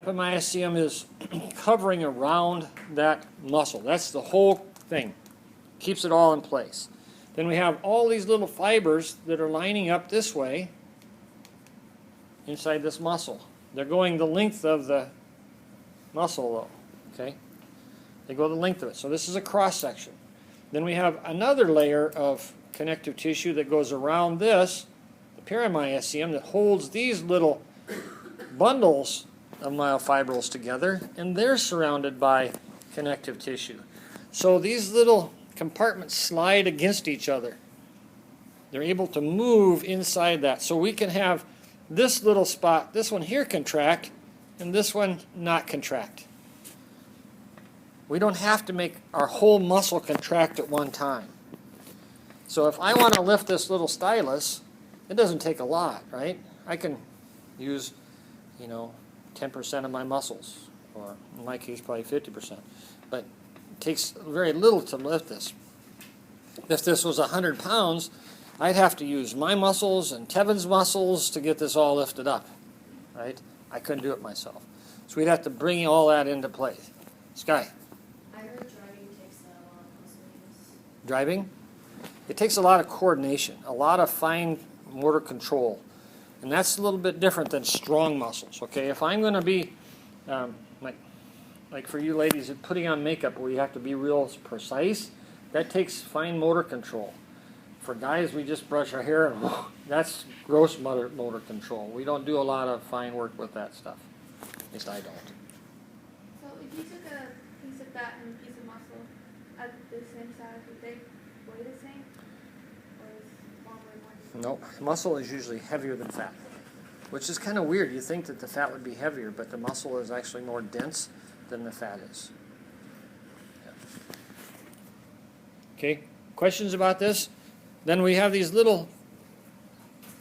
epimysium is covering around that muscle. That's the whole thing. Keeps it all in place. Then we have all these little fibers that are lining up this way inside this muscle. They're going the length of the muscle though, okay? They go the length of it. So this is a cross section. Then we have another layer of connective tissue that goes around this, the perimysium, that holds these little bundles of myofibrils together, and they're surrounded by connective tissue. So these little compartments slide against each other. They're able to move inside that. So we can have this little spot, this one here contract, and this one not contract. We don't have to make our whole muscle contract at one time. So if I want to lift this little stylus, it doesn't take a lot, right? I can use, 10% of my muscles, or in my case probably 50%. But it takes very little to lift this. If this was 100 pounds, I'd have to use my muscles and Tevin's muscles to get this all lifted up, right? I couldn't do it myself. So we'd have to bring all that into place. Sky? I heard driving takes a lot of muscle use. Driving? It takes a lot of coordination, a lot of fine motor control. And that's a little bit different than strong muscles, okay? If I'm going to be, like for you ladies, putting on makeup where you have to be real precise, that takes fine motor control. For guys, we just brush our hair, and that's gross motor control. We don't do a lot of fine work with that stuff. At least I don't. So if you took a piece of fat and a piece of muscle at the same size, would they weigh the same? Or is one weigh more? Nope. Muscle is usually heavier than fat, which is kind of weird. You think that the fat would be heavier, but the muscle is actually more dense than the fat is. Yeah. Okay, questions about this? Then we have these little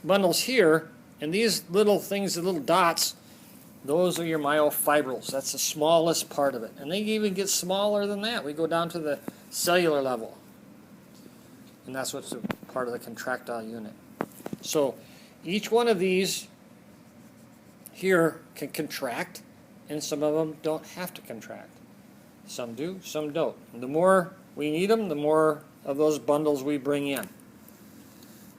bundles here, and these little things, the little dots, those are your myofibrils. That's the smallest part of it. And they even get smaller than that. We go down to the cellular level. And that's what's a part of the contractile unit. So each one of these here can contract, and some of them don't have to contract. Some do, some don't. And the more we need them, the more of those bundles we bring in.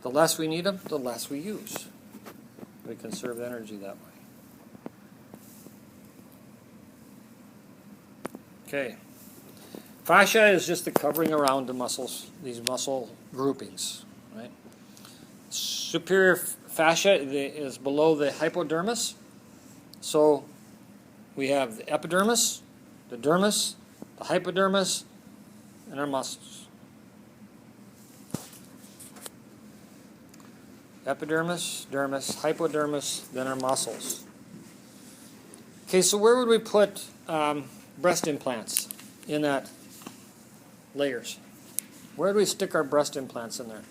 The less we need them, the less we use. We conserve energy that way. Okay. Fascia is just the covering around the muscles, these muscle groupings, right? Superior fascia is below the hypodermis. So we have the epidermis, the dermis, the hypodermis, and our muscles. Epidermis, dermis, hypodermis, then our muscles. Okay, so where would we put breast implants in that layers? Where do we stick our breast implants in there?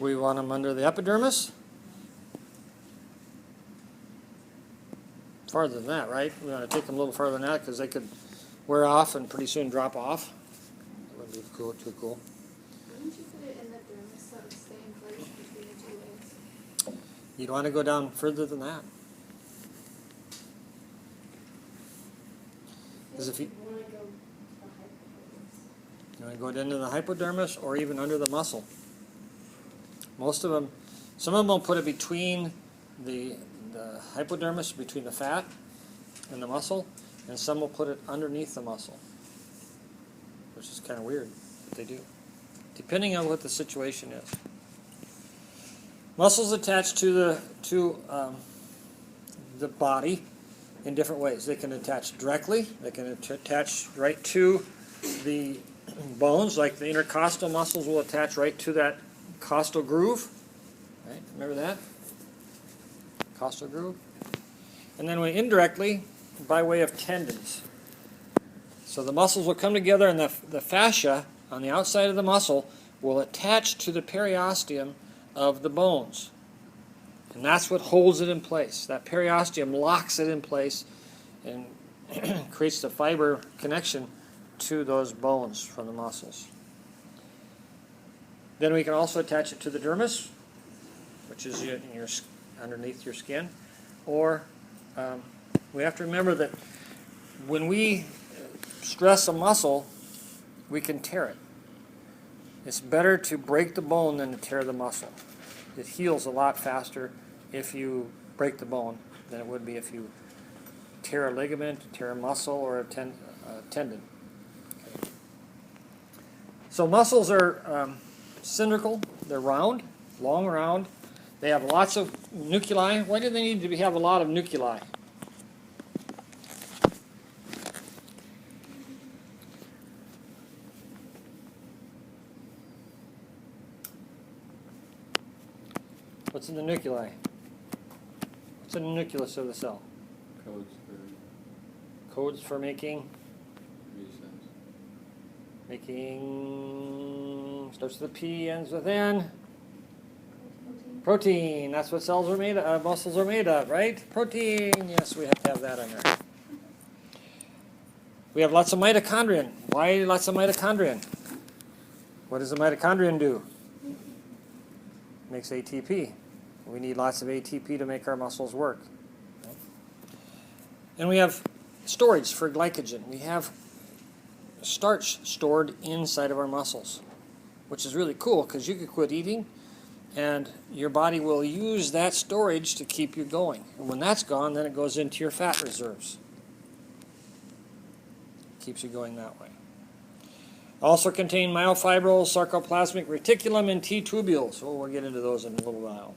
We want them under the epidermis? Farther than that, right? We want to take them a little farther than that because they could wear off and pretty soon drop off. That wouldn't be cool, too cool. Wouldn't you put it in the dermis so it would stay in place between the two legs? You'd want to go down further than that. Because if you want to go into the hypodermis or even under the muscle. Most of them, some of them will put it between the hypodermis, between the fat and the muscle, and some will put it underneath the muscle, which is kind of weird, but they do, depending on what the situation is. Muscles attach to the body in different ways. They can attach directly. They can attach right to the bones, like the intercostal muscles will attach right to that costal groove. Right? Remember that? Costal groove. And then we indirectly by way of tendons. So the muscles will come together and the fascia on the outside of the muscle will attach to the periosteum of the bones. And that's what holds it in place. That periosteum locks it in place and creates the fiber connection to those bones from the muscles. Then we can also attach it to the dermis, which is underneath your skin. Or we have to remember that when we stress a muscle, we can tear it. It's better to break the bone than to tear the muscle. It heals a lot faster if you break the bone than it would be if you tear a ligament, tear a muscle, or a tendon. Okay. So muscles are cylindrical. They're round, long round. They have lots of nuclei. Why do they need to have a lot of nuclei? What's in the nuclei? What's in the nucleus of the cell? Codes for making? Making, starts with a P, ends with N. Protein. That's what cells are made of, muscles are made of, right? Protein. Yes, we have to have that in there. We have lots of mitochondria. Why lots of mitochondria? What does the mitochondrion do? Makes ATP. We need lots of ATP to make our muscles work. And we have storage for glycogen. We have starch stored inside of our muscles, which is really cool because you could quit eating and your body will use that storage to keep you going. And when that's gone, then it goes into your fat reserves. Keeps you going that way. Also contain myofibrils, sarcoplasmic reticulum, and T tubules. Oh, we'll get into those in a little while.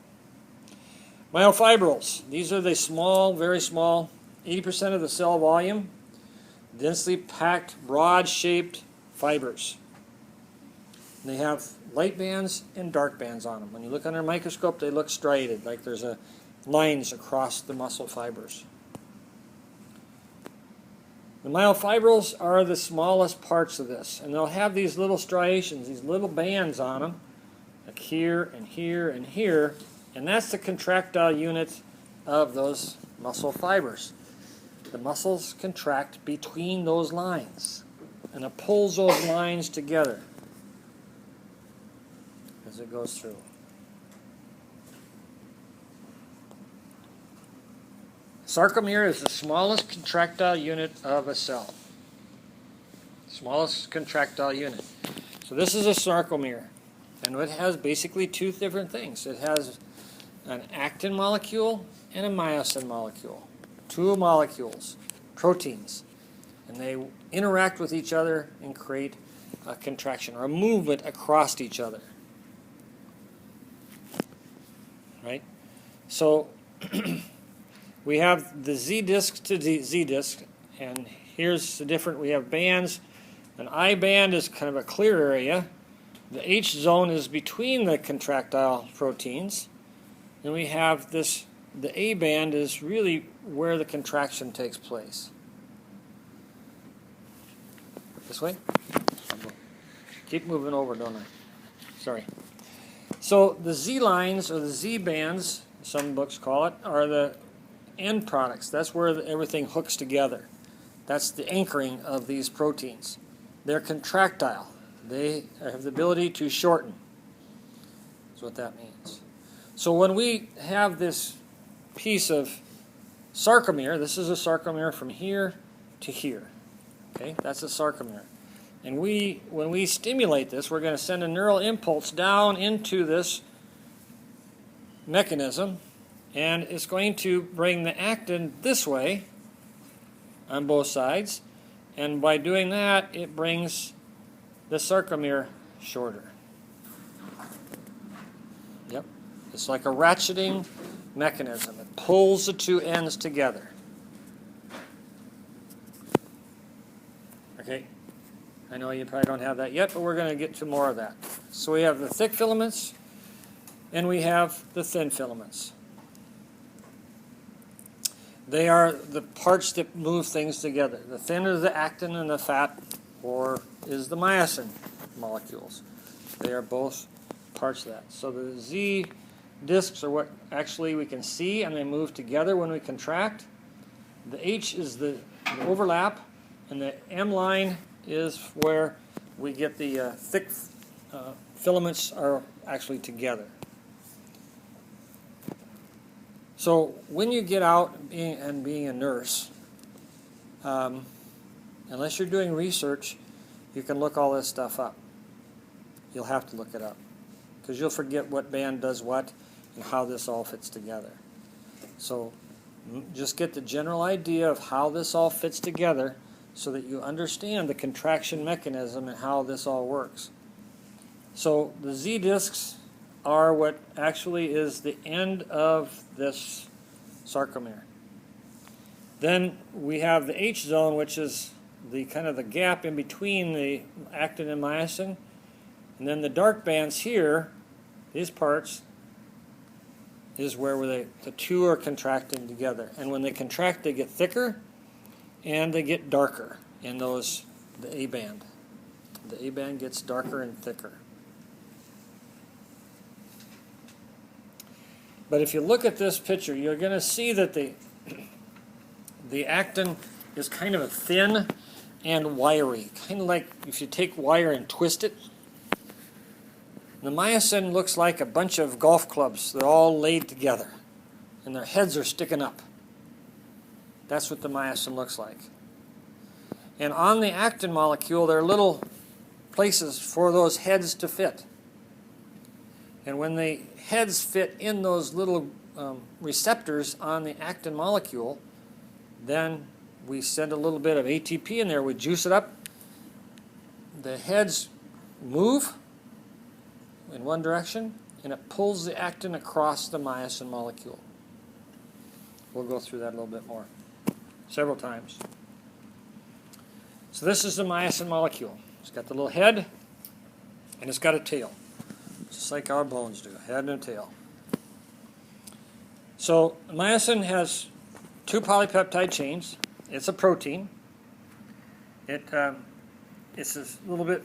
Myofibrils. These are the small, very small, 80% of the cell volume, densely packed, broad-shaped fibers. They have light bands and dark bands on them. When you look under a microscope, they look striated, like there's lines across the muscle fibers. The myofibrils are the smallest parts of this, and they'll have these little striations, these little bands on them, like here and here and here, and that's the contractile unit of those muscle fibers. The muscles contract between those lines, and it pulls those lines together as it goes through. Sarcomere is the smallest contractile unit of a cell. Smallest contractile unit. So this is a sarcomere, and it has basically two different things. It has an actin molecule and a myosin molecule. Two molecules, proteins, and they interact with each other and create a contraction or a movement across each other. Right? So we have the Z disc to Z disc, and here's the different. We have bands. An I band is kind of a clear area. The H zone is between the contractile proteins. And we have this, the A band is really where the contraction takes place. This way? Keep moving over, don't I? Sorry. So the Z lines, or the Z bands, some books call it, are the end products. That's where everything hooks together. That's the anchoring of these proteins. They're contractile. They have the ability to shorten. That's what that means. So when we have this piece of sarcomere, this is a sarcomere from here to here. Okay, that's a sarcomere. And when we stimulate this, we're going to send a neural impulse down into this mechanism, and it's going to bring the actin this way on both sides, and by doing that, it brings the sarcomere shorter. Yep. It's like a ratcheting mechanism. It pulls the two ends together. Okay. I know you probably don't have that yet, but we're going to get to more of that. So we have the thick filaments, and we have the thin filaments. They are the parts that move things together. The thin is the actin, and the fat or is the myosin molecules. They are both parts of that. So the Z discs are what actually we can see, and they move together when we contract. The H is the overlap, and the M line is where we get the thick filaments are actually together. So when you get out being a nurse, unless you're doing research, you can look all this stuff up. You'll have to look it up because you'll forget what band does what and how this all fits together. So just get the general idea of how this all fits together so that you understand the contraction mechanism and how this all works. So the Z discs are what actually is the end of this sarcomere. Then we have the H zone, which is the kind of the gap in between the actin and myosin. And then the dark bands here, these parts, is where the two are contracting together. And when they contract, they get thicker and they get darker in the A band. The A band gets darker and thicker. But if you look at this picture, you're going to see that the actin is kind of thin and wiry, kind of like if you take wire and twist it. The myosin looks like a bunch of golf clubs. They're all laid together, and their heads are sticking up. That's what the myosin looks like. And on the actin molecule, there are little places for those heads to fit. And when the heads fit in those little receptors on the actin molecule, then we send a little bit of ATP in there. We juice it up. The heads move in one direction, and it pulls the actin across the myosin molecule. We'll go through that a little bit more, several times. So this is the myosin molecule. It's got the little head, and it's got a tail, just like our bones do, a head and a tail. So myosin has two polypeptide chains. It's a protein. It's a little bit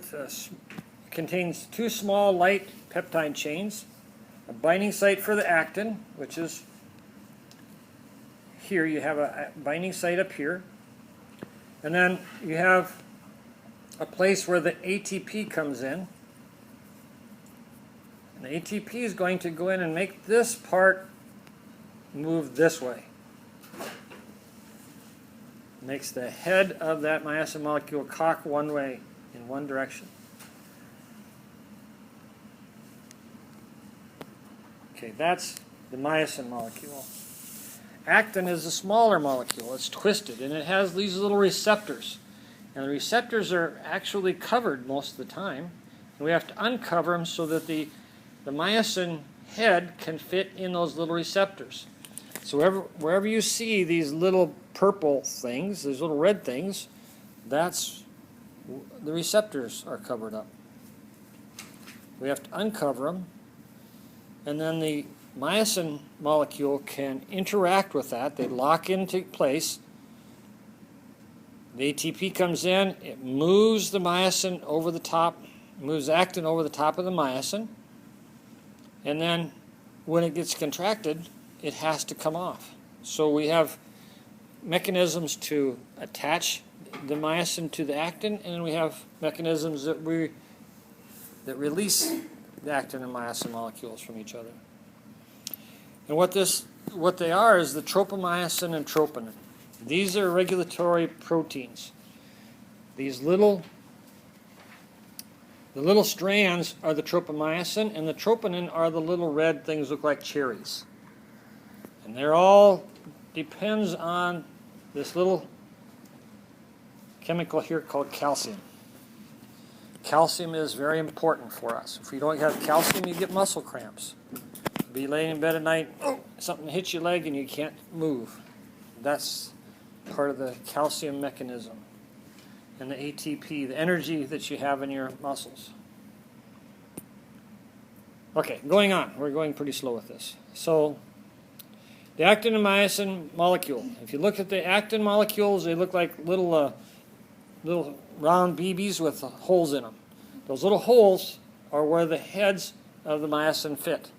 contains two small light peptide chains, a binding site for the actin, which is here. You have a binding site up here, and then you have a place where the ATP comes in. And the ATP is going to go in and make this part move this way. Makes the head of that myosin molecule cock one way in one direction. Okay, that's the myosin molecule. Actin is a smaller molecule. It's twisted, and it has these little receptors. And the receptors are actually covered most of the time. And we have to uncover them so that the myosin head can fit in those little receptors. So wherever you see these little purple things, these little red things, that's the receptors are covered up. We have to uncover them, and then the myosin molecule can interact with that. They lock into place. The ATP comes in, it moves the myosin over the top, moves actin over the top of the myosin, and then when it gets contracted, it has to come off. So we have mechanisms to attach the myosin to the actin, and we have mechanisms that release the actin and myosin molecules from each other. And what they are is the tropomyosin and troponin. These are regulatory proteins. The little strands are the tropomyosin, and the troponin are the little red things look like cherries. And they're all depends on this little chemical here called calcium. Calcium is very important for us. If you don't have calcium, you get muscle cramps. You'll be laying in bed at night, something hits your leg and you can't move. That's part of the calcium mechanism. And the ATP, the energy that you have in your muscles. Okay, going on. We're going pretty slow with this. So, the actin and myosin molecule. If you look at the actin molecules, they look like little round BBs with holes in them. Those little holes are where the heads of the myosin fit.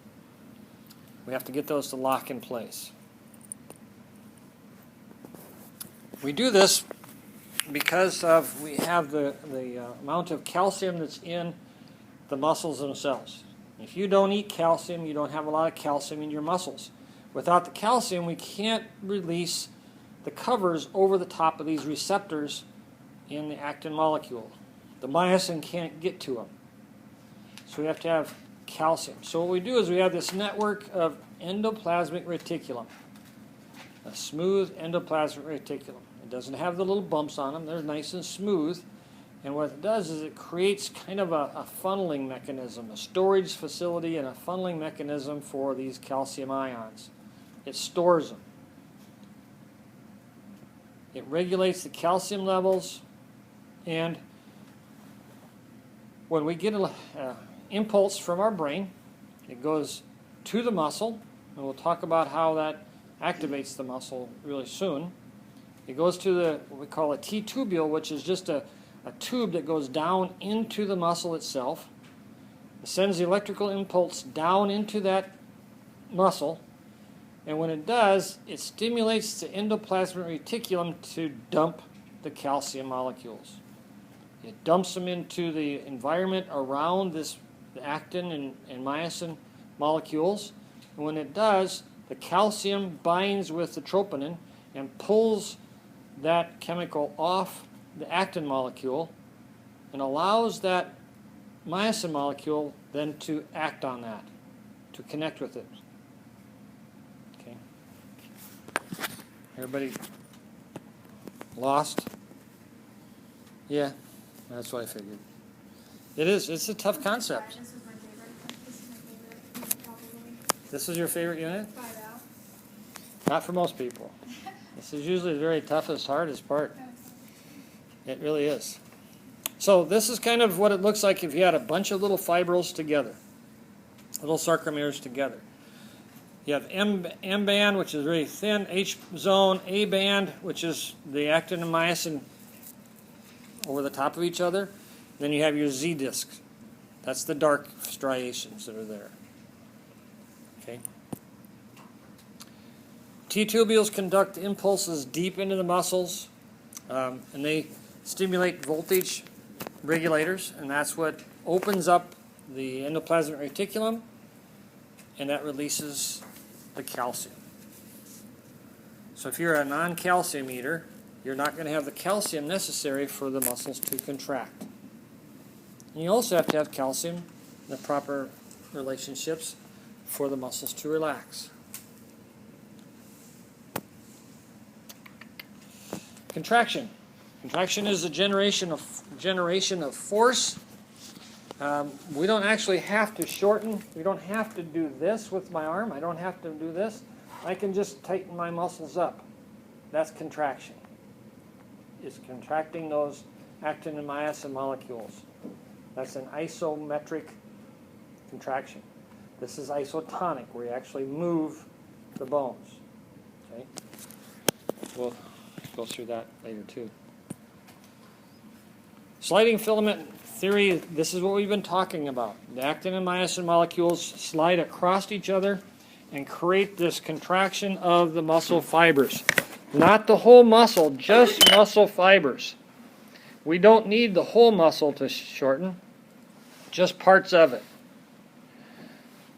We have to get those to lock in place. We do this because we have the amount of calcium that's in the muscles themselves. If you don't eat calcium, you don't have a lot of calcium in your muscles. Without the calcium, we can't release the covers over the top of these receptors in the actin molecule. The myosin can't get to them. So we have to have calcium. So what we do is we have this network of endoplasmic reticulum. A smooth endoplasmic reticulum. It doesn't have the little bumps on them. They're nice and smooth. And what it does is it creates kind of a funneling mechanism, a storage facility and a funneling mechanism for these calcium ions. It stores them. It regulates the calcium levels, and when we get an impulse from our brain, it goes to the muscle, and we'll talk about how that activates the muscle really soon. It goes to what we call a T-tubule, which is just a tube that goes down into the muscle itself. It sends the electrical impulse down into that muscle, and when it does, it stimulates the endoplasmic reticulum to dump the calcium molecules. It dumps them into the environment around the actin and myosin molecules, and when it does, the calcium binds with the troponin and pulls that chemical off the actin molecule and allows that myosin molecule then to act on that, to connect with it. Okay. Everybody lost? Yeah, that's what I figured. It's a tough concept. This was my favorite. This is my favorite, probably. This is your favorite unit? 5 out. Not for most people. This is usually the very toughest, hardest part. It really is. So this is kind of what it looks like if you had a bunch of little fibrils together, little sarcomeres together. You have M band, which is really thin, H zone, A band, which is the actin and myosin over the top of each other. Then you have your Z disc. That's the dark striations that are there. Okay. T-tubules conduct impulses deep into the muscles, and they stimulate voltage regulators, and that's what opens up the endoplasmic reticulum, and that releases the calcium. So if you're a non-calcium eater, you're not going to have the calcium necessary for the muscles to contract. And you also have to have calcium, the proper relationships, for the muscles to relax. Contraction. Contraction is a generation of force. We don't actually have to shorten. We don't have to do this with my arm. I don't have to do this. I can just tighten my muscles up. That's contraction. It's contracting those actin and myosin molecules. That's an isometric contraction. This is isotonic, where you actually move the bones. Okay? We'll go through that later too. Sliding filament theory, this is what we've been talking about. The actin and myosin molecules slide across each other and create this contraction of the muscle fibers. Not the whole muscle, just muscle fibers. We don't need the whole muscle to shorten, just parts of it.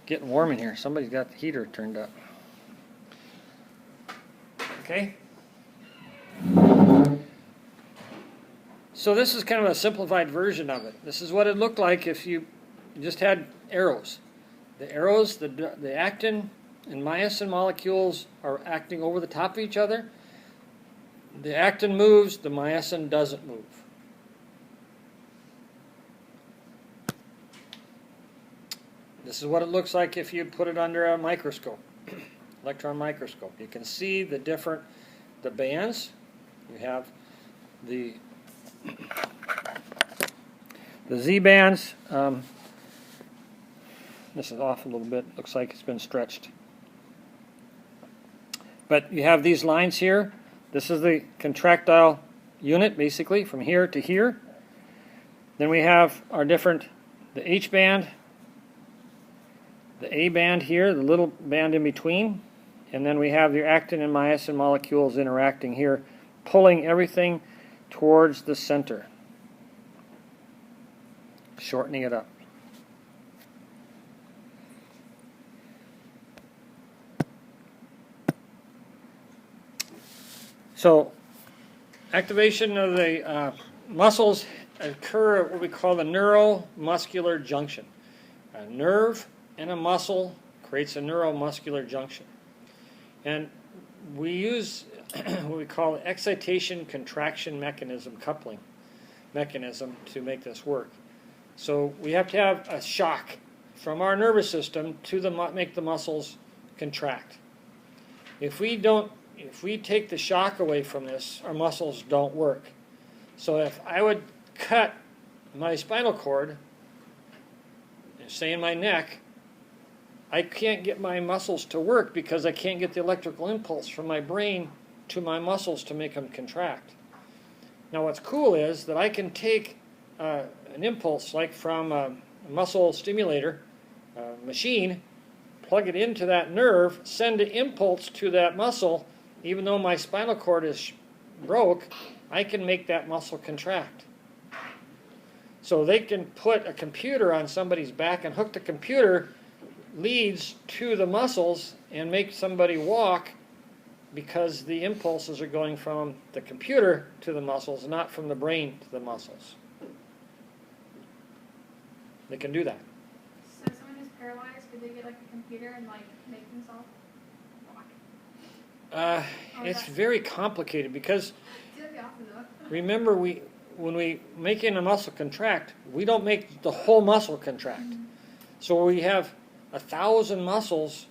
Getting warm in here. Somebody's got the heater turned up. Okay? So this is kind of a simplified version of it. This is what it looked like if you just had arrows. The arrows, the actin and myosin molecules are acting over the top of each other. The actin moves, the myosin doesn't move. This is what it looks like if you put it under a microscope, electron microscope. You can see the bands. You have the Z bands. This is off a little bit. Looks like it's been stretched. But you have these lines here. This is the contractile unit, basically, from here to here. Then we have our the H band, the A band here, the little band in between, and then we have your actin and myosin molecules interacting here, pulling everything towards the center, shortening it up. So activation of the muscles occur at what we call the neuromuscular junction. A nerve and a muscle creates a neuromuscular junction. And we use what we call excitation contraction mechanism, coupling mechanism to make this work. So we have to have a shock from our nervous system to make the muscles contract. If we take the shock away from this, our muscles don't work. So if I would cut my spinal cord, say in my neck, I can't get my muscles to work because I can't get the electrical impulse from my brain to my muscles to make them contract. Now what's cool is that I can take an impulse like from a muscle stimulator machine, plug it into that nerve, send an impulse to that muscle. Even though my spinal cord is broke, I can make that muscle contract. So they can put a computer on somebody's back and hook the computer leads to the muscles and make somebody walk because the impulses are going from the computer to the muscles, not from the brain to the muscles. They can do that. So someone who's paralyzed, could they get like a computer and like make themselves walk? It's very complicated because That'd be awesome though. remember when we make a muscle contract, we don't make the whole muscle contract. Mm-hmm. So we have 1,000 muscles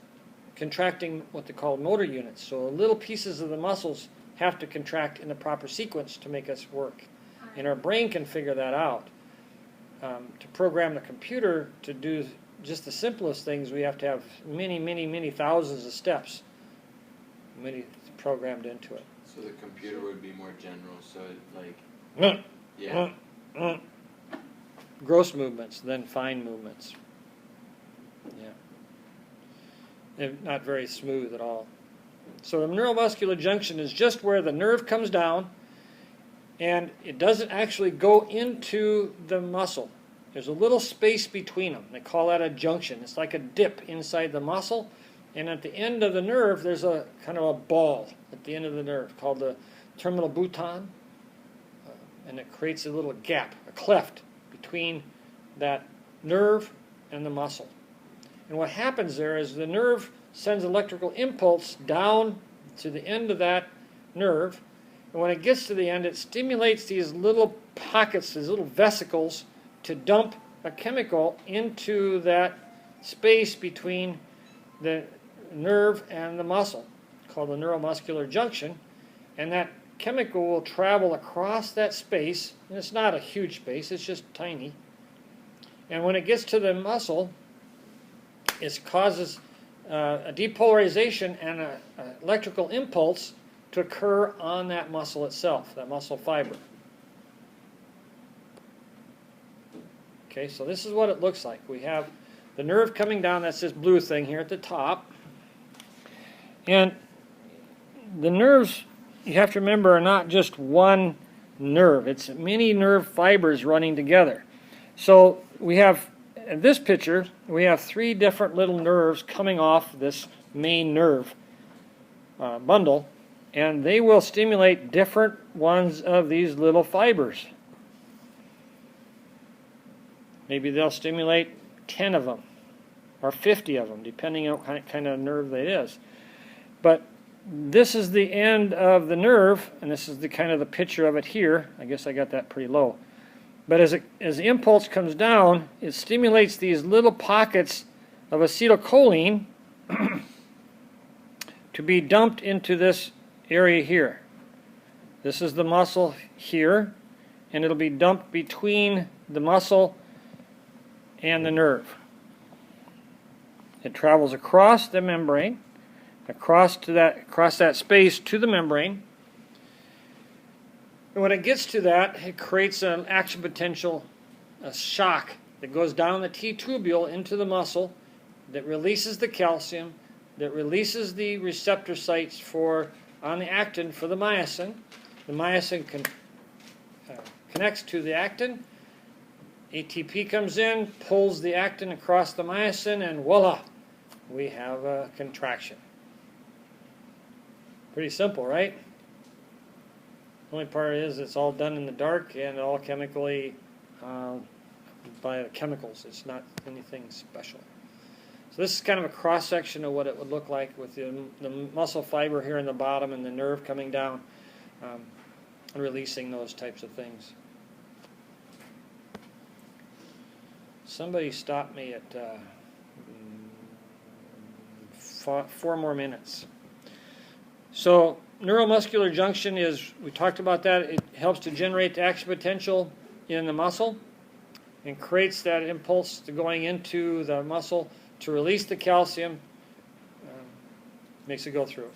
contracting what they call motor units. So little pieces of the muscles have to contract in the proper sequence to make us work. And our brain can figure that out. To program the computer to do just the simplest things, we have to have many thousands of steps programmed into it. So the computer would be more general, so it, yeah. Gross movements, then fine movements. Yeah. They're not very smooth at all. So the neuromuscular junction is just where the nerve comes down, and it doesn't actually go into the muscle. There's a little space between them. They call that a junction. It's like a dip inside the muscle, and at the end of the nerve, there's a kind of a ball at the end of the nerve called the terminal bouton, and it creates a little gap, a cleft between that nerve and the muscle. And what happens there is the nerve sends electrical impulse down to the end of that nerve, and when it gets to the end, it stimulates these little pockets, these little vesicles, to dump a chemical into that space between the nerve and the muscle, called the neuromuscular junction, and that chemical will travel across that space, and it's not a huge space, it's just tiny, and when it gets to the muscle, it causes a depolarization and an electrical impulse to occur on that muscle itself, that muscle fiber. Okay, so this is what it looks like. We have the nerve coming down, that's this blue thing here at the top. And the nerves, you have to remember, are not just one nerve. It's many nerve fibers running together. So we have, in this picture, we have 3 different little nerves coming off this main nerve bundle, and they will stimulate different ones of these little fibers. Maybe they'll stimulate 10 of them or 50 of them, depending on what kind of nerve that is. But this is the end of the nerve, and this is the kind of the picture of it here. I guess I got that pretty low. But as the impulse comes down, it stimulates these little pockets of acetylcholine to be dumped into this area here. This is the muscle here, and it'll be dumped between the muscle and the nerve. It travels across the membrane, across that space to the membrane. And when it gets to that, it creates an action potential, a shock that goes down the T-tubule into the muscle, that releases the calcium, that releases the receptor sites on the actin for the myosin. The myosin connects to the actin. ATP comes in, pulls the actin across the myosin, and voila, we have a contraction. Pretty simple, right? The only part is it's all done in the dark and all chemically by the chemicals. It's not anything special. So this is kind of a cross section of what it would look like with the muscle fiber here in the bottom and the nerve coming down and releasing those types of things. Somebody stopped me at 4 more minutes. So neuromuscular junction is, we talked about that, it helps to generate the action potential in the muscle and creates that impulse to going into the muscle to release the calcium, makes it go through.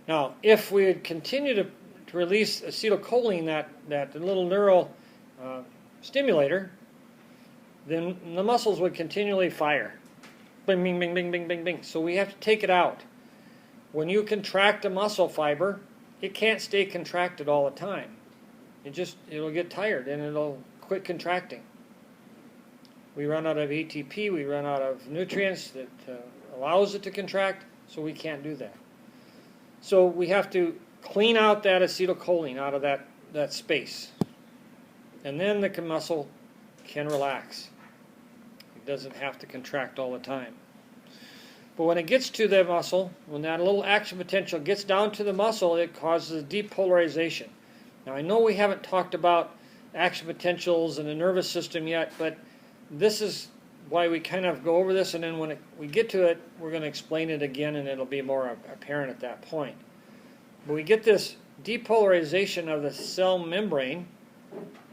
Now, if we would continue to release acetylcholine, that little neural stimulator, then the muscles would continually fire. Bing, bing, bing, bing, bing, bing, bing. So we have to take it out. When you contract a muscle fiber, it can't stay contracted all the time. It'll get tired and it'll quit contracting. We run out of ATP, we run out of nutrients that allows it to contract, so we can't do that. So we have to clean out that acetylcholine out of that space. And then the muscle can relax. It doesn't have to contract all the time. But when it gets to the muscle, when that little action potential gets down to the muscle, it causes depolarization. Now I know we haven't talked about action potentials in the nervous system yet, but this is why we kind of go over this, and then when we get to it, we're going to explain it again, and it'll be more apparent at that point. But we get this depolarization of the cell membrane,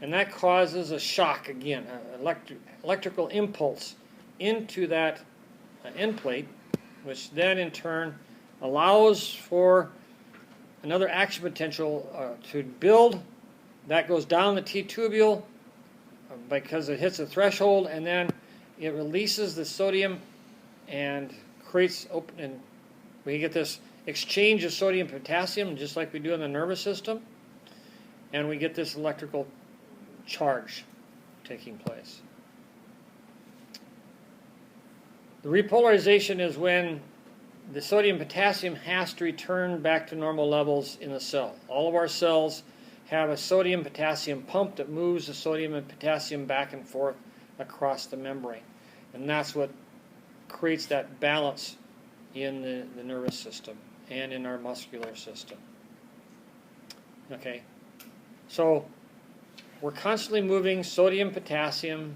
and that causes a shock again, an electrical impulse into that end plate, which then in turn allows for another action potential to build. That goes down the T-tubule because it hits a threshold, and then it releases the sodium and creates open, and we get this exchange of sodium and potassium just like we do in the nervous system, and we get this electrical charge taking place. The repolarization is when the sodium potassium has to return back to normal levels in the cell. All of our cells have a sodium potassium pump that moves the sodium and potassium back and forth across the membrane. And that's what creates that balance in the nervous system and in our muscular system. Okay, so we're constantly moving sodium, potassium,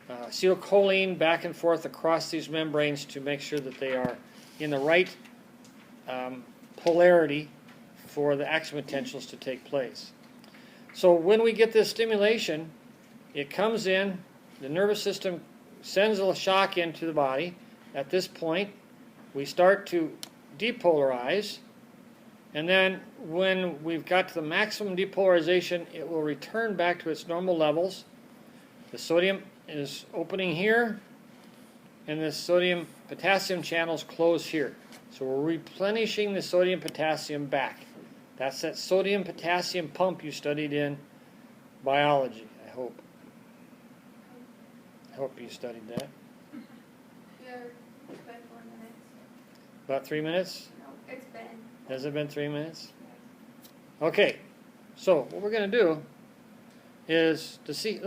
acetylcholine back and forth across these membranes to make sure that they are in the right polarity for the action potentials to take place. So when we get this stimulation, it comes in, the nervous system sends a shock into the body. At this point, we start to depolarize, and then when we've got to the maximum depolarization, it will return back to its normal levels. The sodium is opening here, and the sodium-potassium channels close here. So we're replenishing the sodium-potassium back. That's that sodium-potassium pump you studied in biology, I hope. I hope you studied that. Yeah, it's been 4 minutes. About 3 minutes? No, it's been. Has it been 3 minutes? Okay, so what we're going to do is to see...